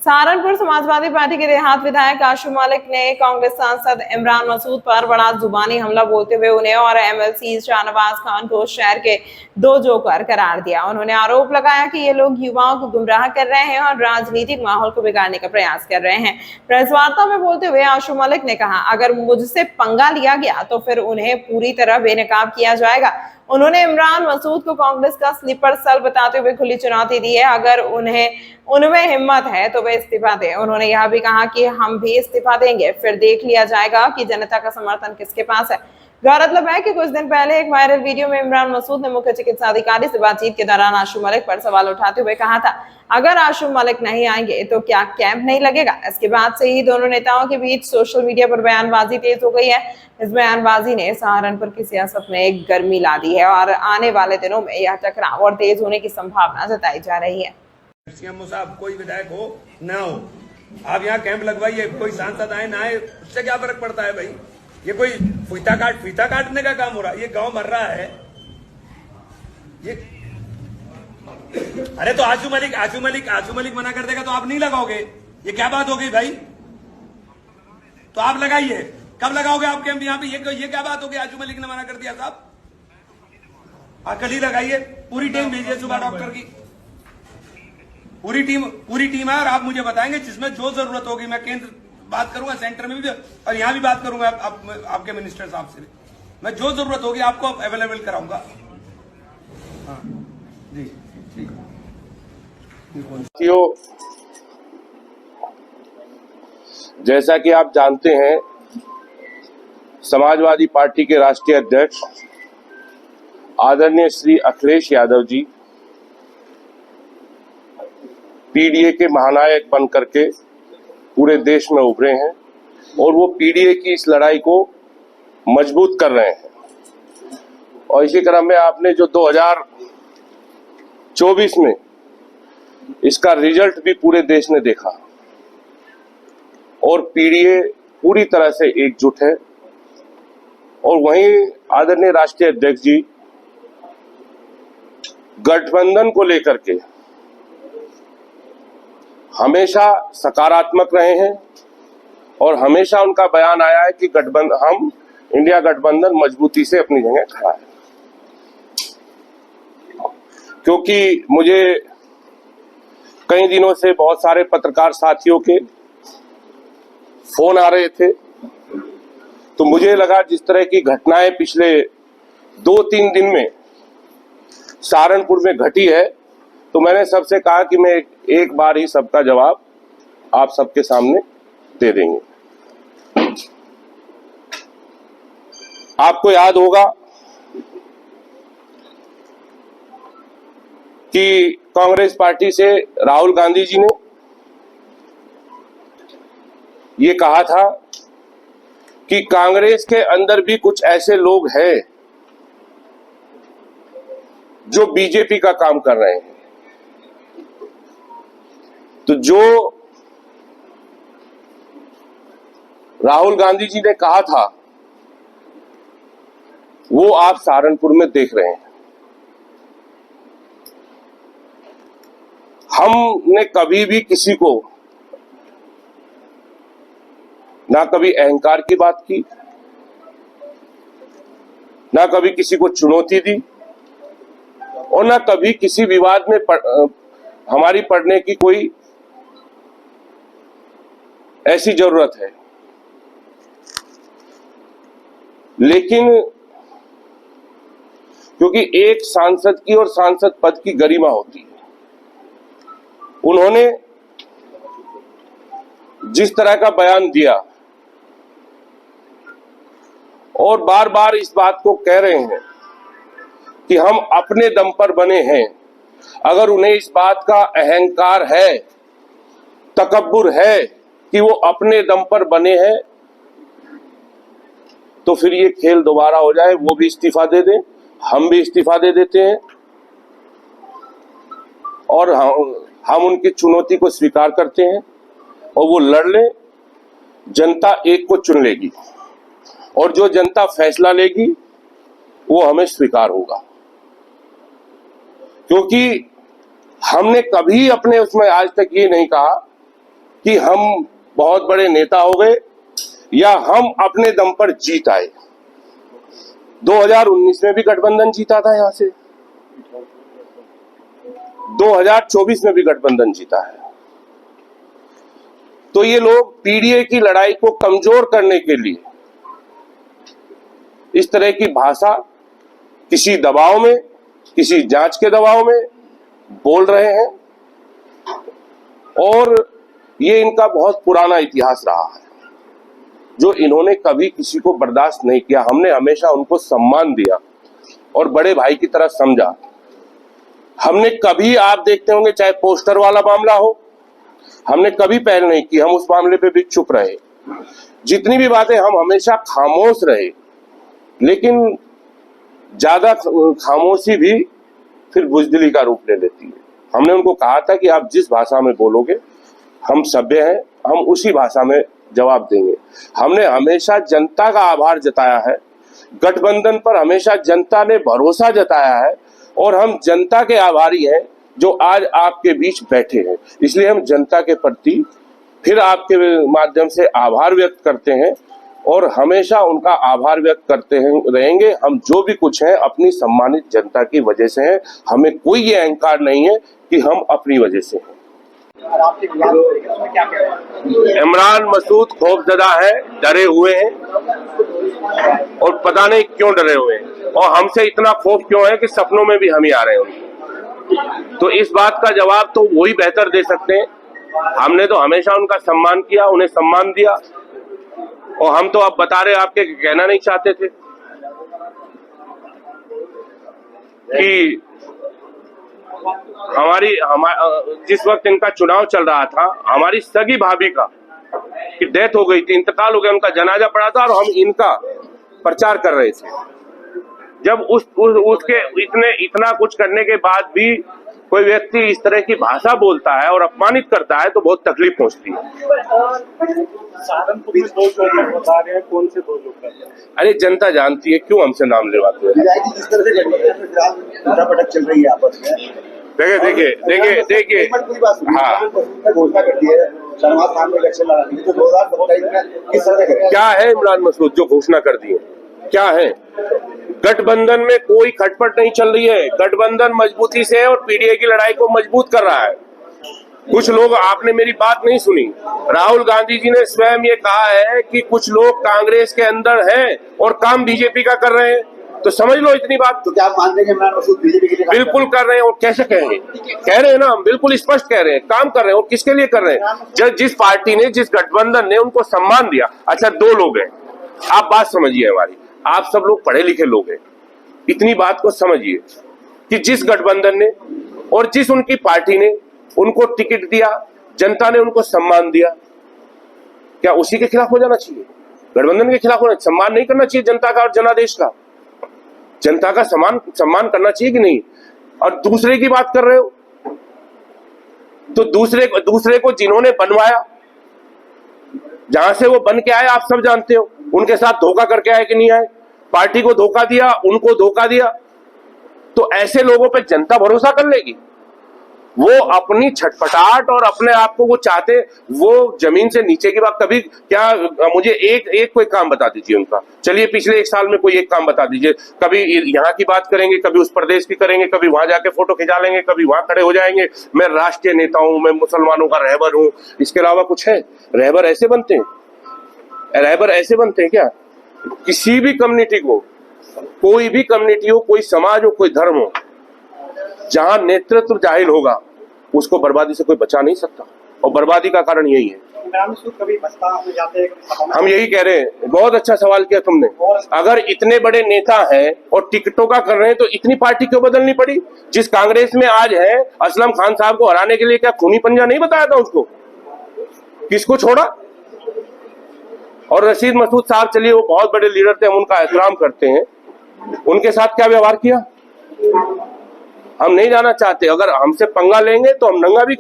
Saharanpur Samajwadi party के देहात विधायक आशु मलिक ने कांग्रेस सांसद इमरान मसूद पर बड़ा जुबानी हमला बोलते हुए उन्हें और एमएलसी शाहनवाज खान को शहर के दो जोकर करार दिया। उन्होंने आरोप लगाया कि ये लोग युवाओं को गुमराह कर रहे हैं और राजनीतिक माहौल को बिगाड़ने का प्रयास कर रहे हैं। प्रेस वार्ता में बोलते हुए आशु मलिक ने कहा, अगर मुझसे पंगा लिया गया तो फिर उन्हें पूरी तरह बेनकाब किया जाएगा। उन्होंने इमरान मसूद को कांग्रेस का स्लीपर सेल बताते हुए खुली चुनौती दी है। अगर उनमें हिम्मत है तो वे इस्तीफा दें। उन्होंने यह भी कहा कि हम भी इस्तीफा देंगे, फिर देख लिया जाएगा कि जनता का समर्थन किसके पास है। गौरतलब है कि कुछ दिन पहले एक वायरल वीडियो में इमरान मसूद ने मुख्य चिकित्सा अधिकारी से बातचीत के दौरान आशु मलिक पर सवाल उठाते हुए कहा था, अगर आशु मलिक नहीं आएंगे तो क्या कैंप नहीं लगेगा। इसके बाद से ही दोनों नेताओं के बीच सोशल मीडिया पर बयानबाजी तेज हो गई है। इस बयानबाजी ने सहारनपुर की सियासत में एक गर्मी ला दी है और आने वाले दिनों में यह टकराव और तेज होने की संभावना जताई जा रही है। सीएम साहब कोई विधायक हो ना हो, आप यहाँ कैंप लगवाइए, कोई सांसद आए ना आए, उससे क्या फर्क पड़ता है भाई। ये कोई फीता काटने का काम हो रहा है, ये गांव मर रहा है। ये अरे तो आशु मलिक मना कर देगा तो आप नहीं लगाओगे, ये क्या बात हो गई भाई। तो आप लगाइए, कब लगाओगे आप कैंप यहाँ पे, ये क्या बात हो गई। आशु मलिक ने मना कर दिया साहब, कल ही लगाइए। पूरी टीम भेजिए सुबह डॉक्टर की, पूरी टीम है और आप मुझे बताएंगे जिसमें जो जरूरत होगी। मैं केंद्र बात करूंगा, सेंटर में भी और यहां भी बात करूंगा आपके मिनिस्टर साहब से। मैं जो जरूरत होगी आपको अवेलेबल कराऊंगा। हाँ जी ठीक। जैसा कि आप जानते हैं, समाजवादी पार्टी के राष्ट्रीय अध्यक्ष आदरणीय श्री अखिलेश यादव जी पीडीए के महानायक बन करके पूरे देश में उभरे हैं और वो पीडीए की इस लड़ाई को मजबूत कर रहे हैं। और इसी क्रम में आपने जो 2024 में इसका रिजल्ट भी पूरे देश ने देखा और पीडीए पूरी तरह से एकजुट है। और वहीं आदरणीय राष्ट्रीय अध्यक्ष जी गठबंधन को लेकर के हमेशा सकारात्मक रहे हैं और हमेशा उनका बयान आया है कि हम इंडिया गठबंधन मजबूती से अपनी जगह खड़ा है। क्योंकि मुझे कई दिनों से बहुत सारे पत्रकार साथियों के फोन आ रहे थे, तो मुझे लगा जिस तरह की घटनाएं पिछले 2-3 दिन में सहारनपुर में घटी है, तो मैंने सबसे कहा कि मैं एक बार ही सबका जवाब आप सबके सामने दे देंगे। आपको याद होगा कि कांग्रेस पार्टी से राहुल गांधी जी ने ये कहा था कि कांग्रेस के अंदर भी कुछ ऐसे लोग हैं जो बीजेपी का काम कर रहे हैं। तो जो राहुल गांधी जी ने कहा था वो आप सहारनपुर में देख रहे हैं। हमने कभी भी किसी को ना कभी अहंकार की बात की, ना कभी किसी को चुनौती दी और ना कभी किसी विवाद में हमारी पड़ने की कोई ऐसी जरूरत है। लेकिन क्योंकि एक सांसद की और सांसद पद की गरिमा होती है, उन्होंने जिस तरह का बयान दिया और बार बार इस बात को कह रहे हैं कि हम अपने दम पर बने हैं। अगर उन्हें इस बात का अहंकार है, तकब्बुर है कि वो अपने दम पर बने हैं, तो फिर ये खेल दोबारा हो जाए, वो भी इस्तीफा दे दें, हम भी इस्तीफा दे देते हैं और हम उनकी चुनौती को स्वीकार करते हैं और वो लड़ लें। जनता एक को चुन लेगी और जो जनता फैसला लेगी वो हमें स्वीकार होगा। क्योंकि हमने कभी अपने उसमें आज तक ये नहीं कहा कि हम बहुत बड़े नेता हो गए या हम अपने दम पर जीत आए। 2019 में भी गठबंधन जीता था यहां से, 2024 में भी गठबंधन जीता है। तो ये लोग पीडीए की लड़ाई को कमजोर करने के लिए इस तरह की भाषा किसी दबाव में, किसी जांच के दबाव में बोल रहे हैं, और ये इनका बहुत पुराना इतिहास रहा है जो इन्होंने कभी किसी को बर्दाश्त नहीं किया। हमने हमेशा उनको सम्मान दिया और बड़े भाई की तरह समझा। हमने कभी, आप देखते होंगे, चाहे पोस्टर वाला मामला हो, हमने कभी पहल नहीं की, हम उस मामले पे भी चुप रहे। जितनी भी बातें, हम हमेशा खामोश रहे। लेकिन ज्यादा खामोशी भी फिर बुजदिली का रूप ले लेती है। हमने उनको कहा था कि आप जिस भाषा में बोलोगे, हम सभ्य हैं, हम उसी भाषा में जवाब देंगे। हमने हमेशा जनता का आभार जताया है, गठबंधन पर हमेशा जनता ने भरोसा जताया है, और हम जनता के आभारी हैं जो आज आपके बीच बैठे हैं। इसलिए हम जनता के प्रति फिर आपके माध्यम से आभार व्यक्त करते हैं और हमेशा उनका आभार व्यक्त करते रहेंगे। हम जो भी कुछ हैं अपनी सम्मानित जनता की वजह से हैं। हमें कोई ये अहंकार नहीं है कि हम अपनी वजह से हैं। इमरान मसूद खौफजदा है, डरे हुए हैं, और पता नहीं क्यों डरे हुए हैं, और हमसे इतना खौफ क्यों है कि सपनों में भी हम ही आ रहे हैं। तो इस बात का जवाब तो वही बेहतर दे सकते हैं। हमने तो हमेशा उनका सम्मान किया, उन्हें सम्मान दिया, और हम तो अब बता रहे, आपके कहना नहीं चाहते थे कि जिस वक्त इनका चुनाव चल रहा था, हमारी सगी भाभी का की डेथ हो गई थी, इंतकाल हो गया, उनका जनाजा पड़ा था, और हम इनका प्रचार कर रहे थे। जब उसके इतना कुछ करने के बाद भी कोई व्यक्ति इस तरह की भाषा बोलता है और अपमानित करता है तो बहुत तकलीफ पहुंचती है। कौन से दो लोग? अरे जनता जानती है, क्यों हमसे नाम लेवाते हैं। जिस तरह से पटक चल रही है आपस में, देखिए हाँ, घोषणा करती है शहनवाज खान को इलेक्शन लड़ाने की, तो 2027 में किस तरह से करें? क्या है इमरान मसूद जो घोषणा कर दी है? क्या है? गठबंधन में कोई खटपट नहीं चल रही है। गठबंधन मजबूती से और पीडीए की लड़ाई को मजबूत कर रहा है। कुछ लोग, आपने मेरी बात नहीं सुनी, राहुल गांधी जी ने स्वयं ये कहा है कि कुछ लोग कांग्रेस के अंदर हैं और काम बीजेपी का कर रहे हैं। तो समझ लो इतनी बात। तो क्या आप मानते हैं कि इमरान मसूद बीजेपी के लिए बिल्कुल कर रहे हैं। और कैसे कहेंगे? कह रहे हैं ना, हम बिल्कुल स्पष्ट कह रहे हैं, काम कर रहे हैं। और किसके लिए कर रहे हैं? जिस पार्टी ने, जिस गठबंधन ने उनको सम्मान दिया। अच्छा, दो लोग हैं, आप बात समझिए हमारी, आप सब लोग पढ़े लिखे लोग हैं, इतनी बात को समझिए कि जिस गठबंधन ने और जिस उनकी पार्टी ने उनको टिकट दिया, जनता ने उनको सम्मान दिया, क्या उसी के खिलाफ हो जाना चाहिए? गठबंधन के खिलाफ होना? सम्मान नहीं करना चाहिए जनता का और जनादेश का? जनता का सम्मान करना चाहिए कि नहीं? और दूसरे की बात कर रहे हो, तो दूसरे को जिन्होंने बनवाया, जहां से वो बन के आए आप सब जानते हो, उनके साथ धोखा करके आए कि नहीं आए? पार्टी को धोखा दिया, उनको धोखा दिया, तो ऐसे लोगों पे जनता भरोसा कर लेगी? वो अपनी छटपटाहट और अपने आप को वो चाहते, वो जमीन से नीचे की बात। कभी क्या, मुझे एक कोई काम बता दीजिए उनका। चलिए पिछले 1 साल में कोई एक काम बता दीजिए। कभी यहाँ की बात करेंगे, कभी उस प्रदेश की करेंगे, कभी वहां जाके फोटो खिंचा लेंगे, कभी वहां खड़े हो जाएंगे, मैं राष्ट्रीय नेता हूं, मैं मुसलमानों का रहबर हूं। इसके अलावा कुछ है? रहबर ऐसे बनते हैं? रहबर ऐसे बनते हैं क्या? किसी भी कम्युनिटी को, कोई भी कम्युनिटी हो, कोई समाज हो, कोई धर्म हो, जहां नेतृत्व जाहिल होगा उसको बर्बादी से कोई बचा नहीं सकता, और बर्बादी का कारण यही है। कभी बसपा में जाते हैं, हम यही कह रहे हैं। बहुत अच्छा सवाल किया तुमने। अगर इतने बड़े नेता हैं और टिकटों का कर रहे हैं तो इतनी पार्टी क्यों बदलनी पड़ी? जिस कांग्रेस में आज है, असलम खान साहब को हराने के लिए क्या खूनी पंजा नहीं बताया था उसको? किसको छोड़ा? और रशीद मसूद साहब, चलिए वो बहुत बड़े लीडर थे, हम उनका एहतराम करते हैं, उनके साथ क्या व्यवहार किया हम नहीं जाना चाहते। अगर हमसे पंगा लेंगे तो हम नंगा भी